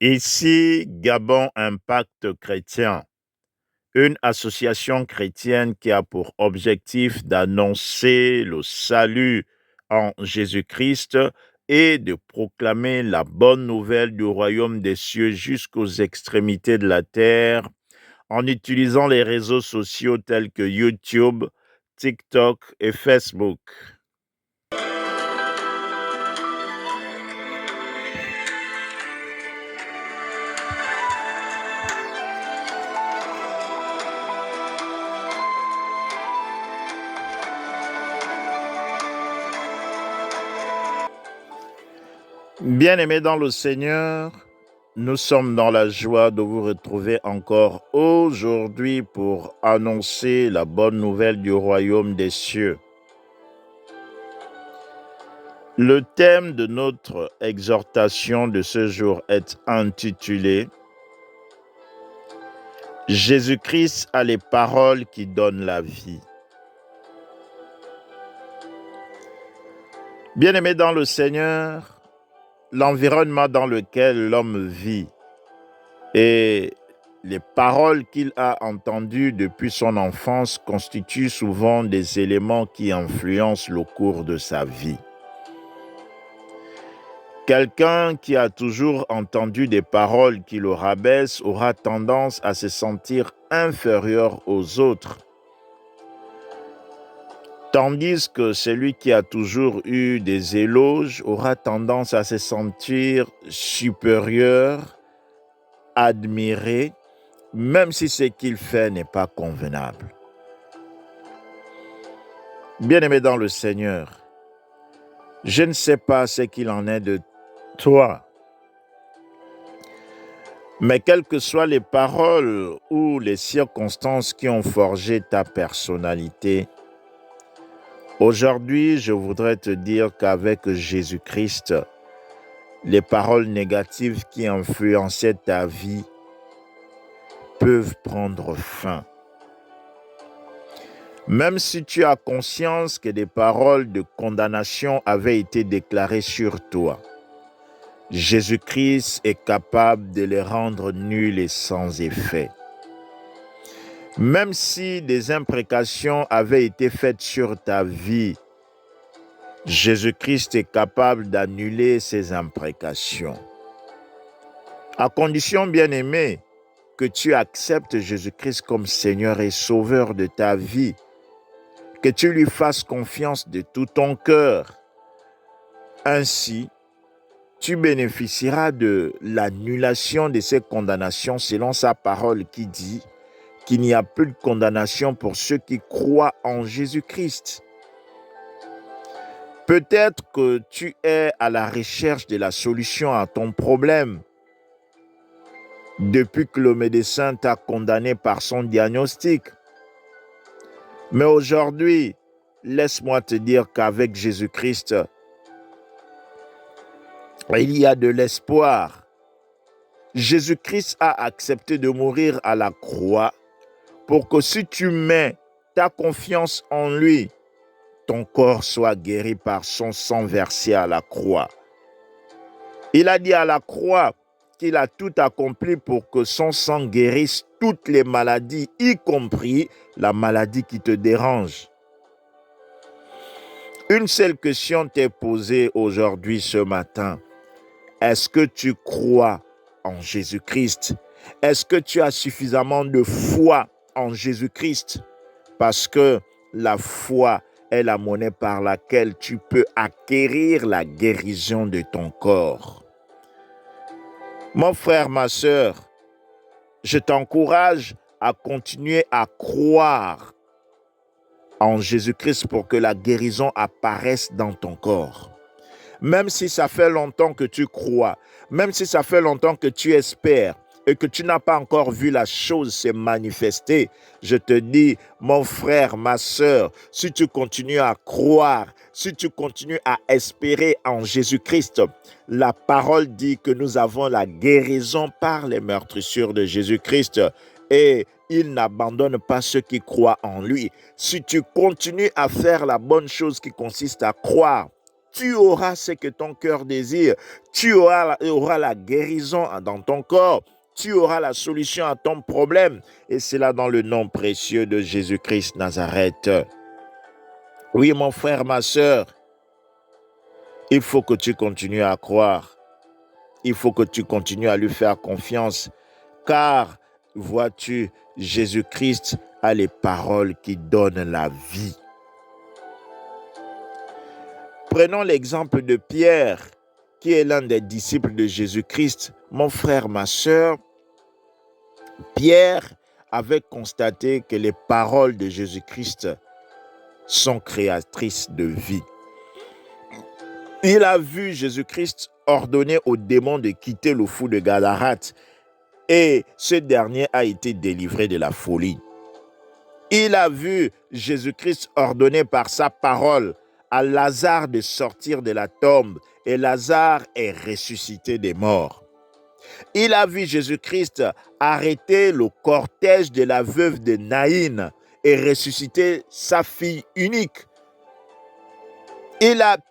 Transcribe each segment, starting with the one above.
Ici, Gabon Impact Chrétien, une association chrétienne qui a pour objectif d'annoncer le salut en Jésus-Christ et de proclamer la bonne nouvelle du royaume des cieux jusqu'aux extrémités de la terre en utilisant les réseaux sociaux tels que YouTube, TikTok et Facebook. Bien-aimés dans le Seigneur, nous sommes dans la joie de vous retrouver encore aujourd'hui pour annoncer la bonne nouvelle du royaume des cieux. Le thème de notre exhortation de ce jour est intitulé « Jésus-Christ a les paroles qui donnent la vie ». Bien-aimés dans le Seigneur, l'environnement dans lequel l'homme vit et les paroles qu'il a entendues depuis son enfance constituent souvent des éléments qui influencent le cours de sa vie. Quelqu'un qui a toujours entendu des paroles qui le rabaissent aura tendance à se sentir inférieur aux autres, tandis que celui qui a toujours eu des éloges aura tendance à se sentir supérieur, admiré, même si ce qu'il fait n'est pas convenable. Bien-aimé dans le Seigneur, je ne sais pas ce qu'il en est de toi, mais quelles que soient les paroles ou les circonstances qui ont forgé ta personnalité, aujourd'hui, je voudrais te dire qu'avec Jésus-Christ, les paroles négatives qui influençaient ta vie peuvent prendre fin. Même si tu as conscience que des paroles de condamnation avaient été déclarées sur toi, Jésus-Christ est capable de les rendre nuls et sans effet. Même si des imprécations avaient été faites sur ta vie, Jésus-Christ est capable d'annuler ces imprécations. À condition, bien-aimé, que tu acceptes Jésus-Christ comme Seigneur et Sauveur de ta vie, que tu lui fasses confiance de tout ton cœur. Ainsi, tu bénéficieras de l'annulation de ces condamnations selon sa parole qui dit qu'il n'y a plus de condamnation pour ceux qui croient en Jésus-Christ. Peut-être que tu es à la recherche de la solution à ton problème depuis que le médecin t'a condamné par son diagnostic. Mais aujourd'hui, laisse-moi te dire qu'avec Jésus-Christ, il y a de l'espoir. Jésus-Christ a accepté de mourir à la croix pour que si tu mets ta confiance en lui, ton corps soit guéri par son sang versé à la croix. Il a dit à la croix qu'il a tout accompli pour que son sang guérisse toutes les maladies, y compris la maladie qui te dérange. Une seule question t'est posée aujourd'hui, ce matin. Est-ce que tu crois en Jésus-Christ? Est-ce que tu as suffisamment de foi en Jésus-Christ? Parce que la foi est la monnaie par laquelle tu peux acquérir la guérison de ton corps. Mon frère, ma sœur, je t'encourage à continuer à croire en Jésus-Christ pour que la guérison apparaisse dans ton corps. Même si ça fait longtemps que tu crois, même si ça fait longtemps que tu espères et que tu n'as pas encore vu la chose se manifester, je te dis, mon frère, ma sœur, si tu continues à croire, si tu continues à espérer en Jésus-Christ, la parole dit que nous avons la guérison par les meurtrissures de Jésus-Christ et il n'abandonne pas ceux qui croient en lui. Si tu continues à faire la bonne chose qui consiste à croire, tu auras ce que ton cœur désire. Tu auras la guérison dans ton corps. Tu auras la solution à ton problème. Et c'est là dans le nom précieux de Jésus-Christ Nazareth. Oui, mon frère, ma sœur, il faut que tu continues à croire. Il faut que tu continues à lui faire confiance. Car, vois-tu, Jésus-Christ a les paroles qui donnent la vie. Prenons l'exemple de Pierre, qui est l'un des disciples de Jésus-Christ. Mon frère, ma sœur, Pierre avait constaté que les paroles de Jésus-Christ sont créatrices de vie. Il a vu Jésus-Christ ordonner aux démons de quitter le fou de Gadarate et ce dernier a été délivré de la folie. Il a vu Jésus-Christ ordonner par sa parole à Lazare de sortir de la tombe et Lazare est ressuscité des morts. Il a vu Jésus-Christ arrêter le cortège de la veuve de Naïn et ressusciter sa fille unique.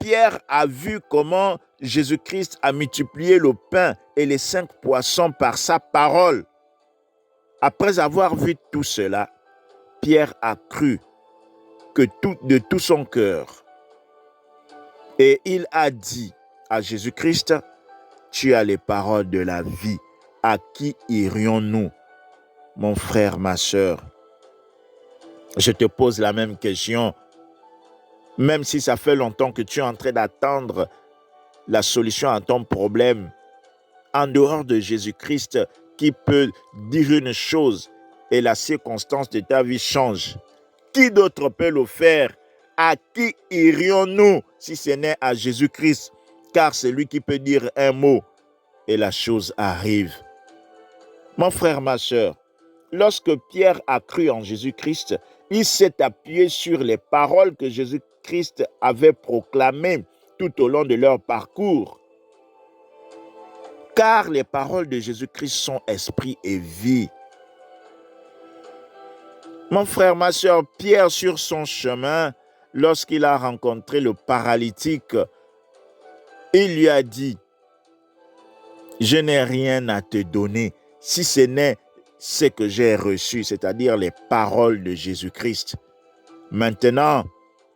Pierre a vu comment Jésus-Christ a multiplié le pain et les 5 poissons par sa parole. Après avoir vu tout cela, Pierre a cru de tout son cœur. Et il a dit à Jésus-Christ, tu as les paroles de la vie. À qui irions-nous, mon frère, ma sœur? Je te pose la même question. Même si ça fait longtemps que tu es en train d'attendre la solution à ton problème, en dehors de Jésus-Christ qui peut dire une chose et la circonstance de ta vie change, qui d'autre peut le faire? À qui irions-nous si ce n'est à Jésus-Christ? Car c'est lui qui peut dire un mot et la chose arrive. Mon frère, ma sœur, lorsque Pierre a cru en Jésus-Christ, il s'est appuyé sur les paroles que Jésus-Christ avait proclamées tout au long de leur parcours. Car les paroles de Jésus-Christ sont esprit et vie. Mon frère, ma sœur, Pierre, sur son chemin, lorsqu'il a rencontré le paralytique, il lui a dit, « Je n'ai rien à te donner, si ce n'est ce que j'ai reçu, c'est-à-dire les paroles de Jésus-Christ. » Maintenant,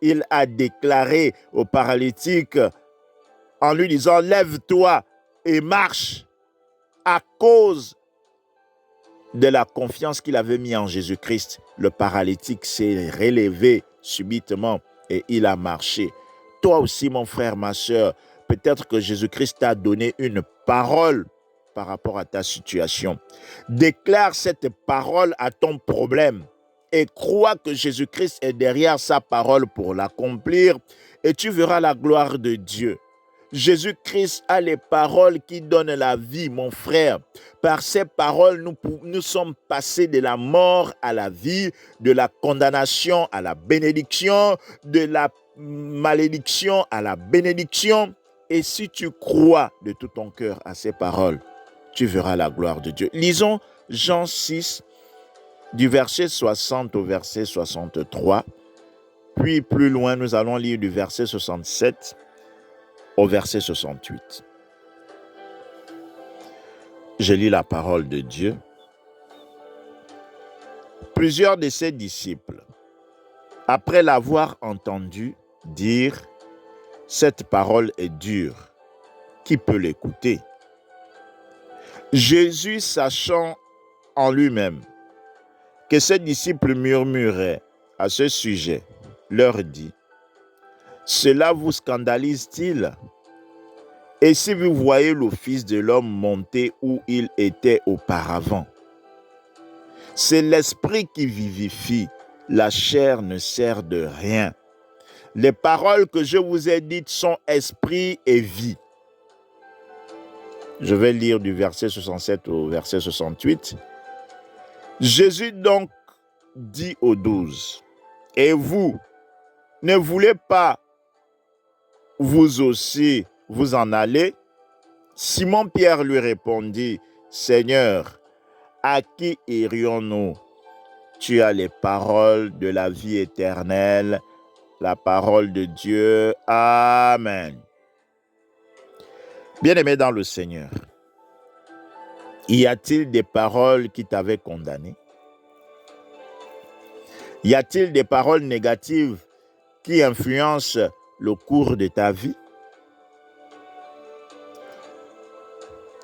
il a déclaré au paralytique en lui disant, « Lève-toi et marche » à cause de la confiance qu'il avait mis en Jésus-Christ. Le paralytique s'est relevé subitement et il a marché. Toi aussi, mon frère, ma sœur, peut-être que Jésus-Christ t'a donné une parole par rapport à ta situation. Déclare cette parole à ton problème et crois que Jésus-Christ est derrière sa parole pour l'accomplir et tu verras la gloire de Dieu. Jésus-Christ a les paroles qui donnent la vie, mon frère. Par ces paroles, nous sommes passés de la mort à la vie, de la condamnation à la bénédiction, de la malédiction à la bénédiction. Et si tu crois de tout ton cœur à ces paroles, tu verras la gloire de Dieu. Lisons Jean 6, du verset 60 au verset 63. Puis plus loin, nous allons lire du verset 67 au verset 68. Je lis la parole de Dieu. Plusieurs de ses disciples, après l'avoir entendu dire « Cette parole est dure, qui peut l'écouter ?» Jésus, sachant en lui-même que ses disciples murmuraient à ce sujet, leur dit « Cela vous scandalise-t-il? Et si vous voyez le Fils de l'homme monter où il était auparavant? C'est l'esprit qui vivifie, la chair ne sert de rien. Les paroles que je vous ai dites sont esprit et vie. » Je vais lire du verset 67 au verset 68. Jésus donc dit aux 12, « Et vous, ne voulez pas vous aussi vous en aller? » Simon-Pierre lui répondit, « Seigneur, à qui irions-nous? Tu as les paroles de la vie éternelle. la parole de Dieu. Amen. Bien-aimé dans le Seigneur, y a-t-il des paroles qui t'avaient condamné? Y a-t-il des paroles négatives qui influencent le cours de ta vie?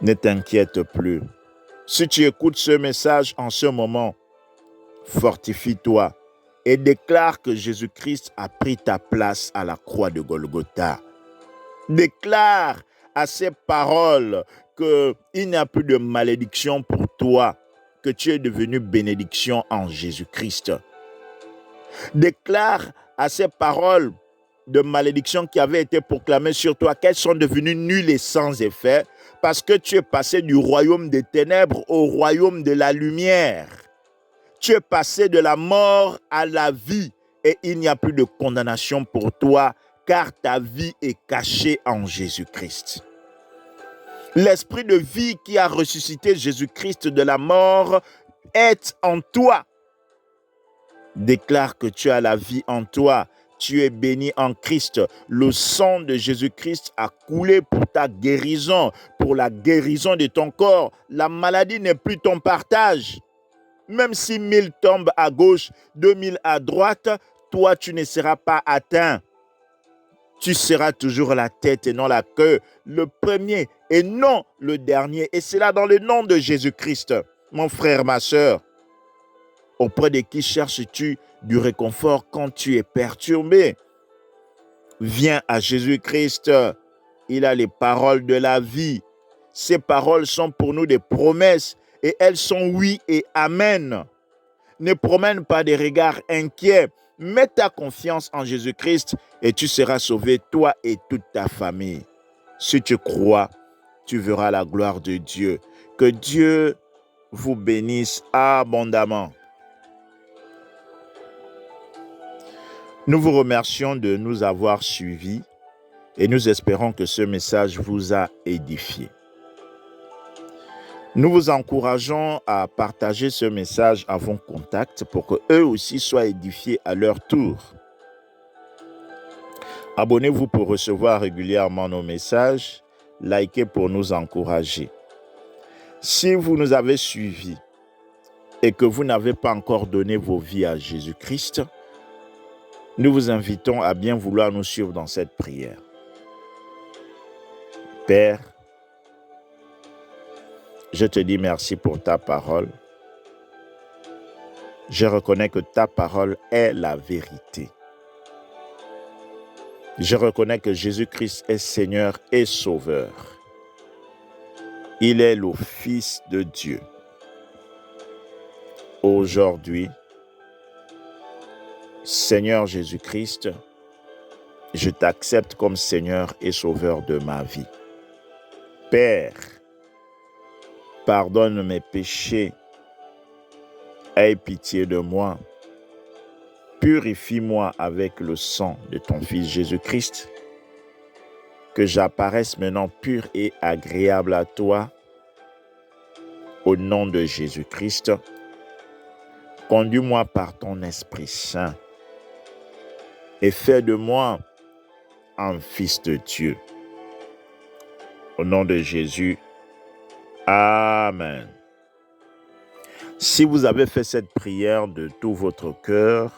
Ne t'inquiète plus. Si tu écoutes ce message en ce moment, fortifie-toi et déclare que Jésus-Christ a pris ta place à la croix de Golgotha. Déclare à ces paroles qu'il n'y a plus de malédiction pour toi, que tu es devenu bénédiction en Jésus-Christ. Déclare à ces paroles de malédiction qui avaient été proclamées sur toi qu'elles sont devenues nulles et sans effet parce que tu es passé du royaume des ténèbres au royaume de la lumière. Tu es passé de la mort à la vie et il n'y a plus de condamnation pour toi car ta vie est cachée en Jésus-Christ. L'esprit de vie qui a ressuscité Jésus-Christ de la mort est en toi. Déclare que tu as la vie en toi. Tu es béni en Christ. Le sang de Jésus-Christ a coulé pour ta guérison, pour la guérison de ton corps. La maladie n'est plus ton partage. Même si 1000 tombent à gauche, 2000 à droite, toi tu ne seras pas atteint. Tu seras toujours la tête et non la queue, le premier et non le dernier. Et c'est là dans le nom de Jésus-Christ, mon frère, ma sœur. Auprès de qui cherches-tu du réconfort quand tu es perturbé? Viens à Jésus-Christ. Il a les paroles de la vie. Ces paroles sont pour nous des promesses et elles sont oui et amen. Ne promène pas des regards inquiets. Mets ta confiance en Jésus-Christ et tu seras sauvé, toi et toute ta famille. Si tu crois, tu verras la gloire de Dieu. Que Dieu vous bénisse abondamment. Nous vous remercions de nous avoir suivis et nous espérons que ce message vous a édifié. Nous vous encourageons à partager ce message à vos contacts pour qu'eux aussi soient édifiés à leur tour. Abonnez-vous pour recevoir régulièrement nos messages. Likez pour nous encourager. Si vous nous avez suivis et que vous n'avez pas encore donné vos vies à Jésus-Christ, nous vous invitons à bien vouloir nous suivre dans cette prière. Père, je te dis merci pour ta parole. Je reconnais que ta parole est la vérité. Je reconnais que Jésus-Christ est Seigneur et Sauveur. Il est le Fils de Dieu. Aujourd'hui, Seigneur Jésus-Christ, je t'accepte comme Seigneur et Sauveur de ma vie. Père, pardonne mes péchés. Aie pitié de moi. Purifie-moi avec le sang de ton Fils Jésus-Christ. Que j'apparaisse maintenant pur et agréable à toi. Au nom de Jésus-Christ, conduis-moi par ton Esprit Saint et fais de moi un fils de Dieu. Au nom de Jésus, Amen. Si vous avez fait cette prière de tout votre cœur,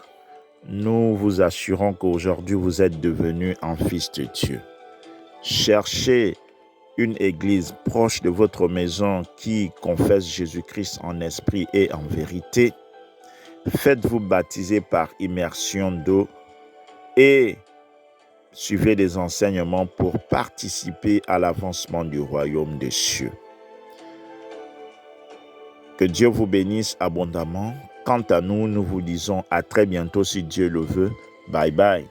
nous vous assurons qu'aujourd'hui vous êtes devenu un fils de Dieu. Cherchez une église proche de votre maison qui confesse Jésus-Christ en esprit et en vérité. Faites-vous baptiser par immersion d'eau et suivez des enseignements pour participer à l'avancement du royaume des cieux. Que Dieu vous bénisse abondamment. Quant à nous, nous vous disons à très bientôt si Dieu le veut. Bye bye.